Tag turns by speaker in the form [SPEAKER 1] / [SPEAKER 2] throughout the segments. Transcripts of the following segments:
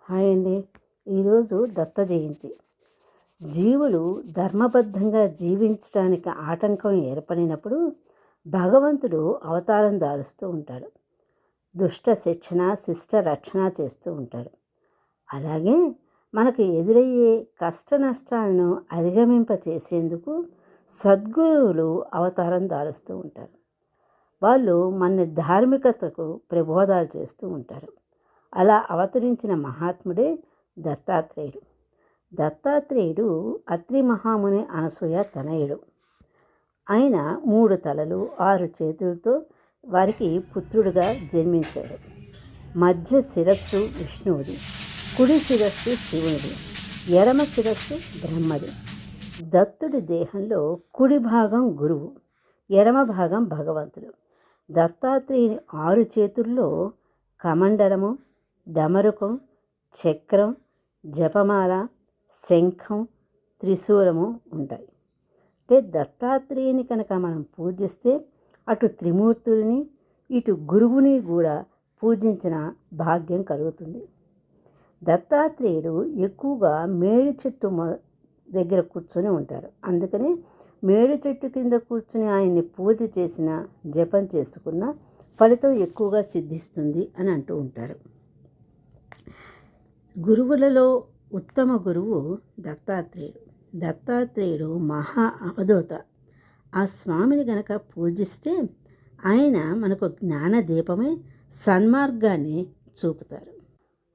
[SPEAKER 1] Hi అండి. ఈరోజు దత్త జయంతి. జీవులు ధర్మబద్ధంగా జీవించడానికి ఆటంకం ఏర్పడినప్పుడు భగవంతుడు అవతారం దాలుస్తూ ఉంటాడు. దుష్ట శిక్షణ, శిష్ట రక్షణ చేస్తూ ఉంటాడు. అలాగే మనకు ఎదురయ్యే కష్ట నష్టాలను అధిగమింప చేసేందుకు సద్గురువులు అవతారం దాలుస్తూ ఉంటారు. వాళ్ళు మన ధార్మికతకు ప్రబోధాలు చేస్తూ ఉంటారు. అలా అవతరించిన మహాత్ముడే దత్తాత్రేయుడు. దత్తాత్రేయుడు అత్రి మహాముని అనసూయ తనయుడు. ఆయన 3 తలలు 6 చేతులతో వారికి పుత్రుడిగా జన్మించాడు. మధ్య శిరస్సు విష్ణువుది, కుడి శిరస్సు శివునిది, ఎడమ శిరస్సు బ్రహ్మది. దత్తుడి దేహంలో కుడి భాగం గురువు, ఎడమ భాగం భగవంతుడు. దత్తాత్రేయుని 6 చేతుల్లో కమండలము, డమరుకం, చక్రం, జపమాల, శంఖం, త్రిశూలము ఉంటాయి. అంటే దత్తాత్రేయుని కనుక మనం పూజిస్తే అటు త్రిమూర్తుల్ని ఇటు గురువుని కూడా పూజించిన భాగ్యం కలుగుతుంది. దత్తాత్రేయుడు ఎక్కువగా మేడి చెట్టు దగ్గర కూర్చొని ఉంటారు. అందుకని మేడి చెట్టు కింద కూర్చుని ఆయన్ని పూజ చేసిన, జపం చేసుకున్న ఫలితం ఎక్కువగా సిద్ధిస్తుంది అని అంటూ ఉంటారు. గురువులలో ఉత్తమ గురువు దత్తాత్రేయుడు. దత్తాత్రేయుడు మహా అవధూత. ఆ స్వామిని గనక పూజిస్తే ఆయన మనకు జ్ఞాన దీపమై సన్మార్గాన్ని చూపుతారు.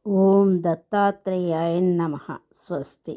[SPEAKER 1] ఓం దత్తాత్రేయాయ నమః. స్వస్తి.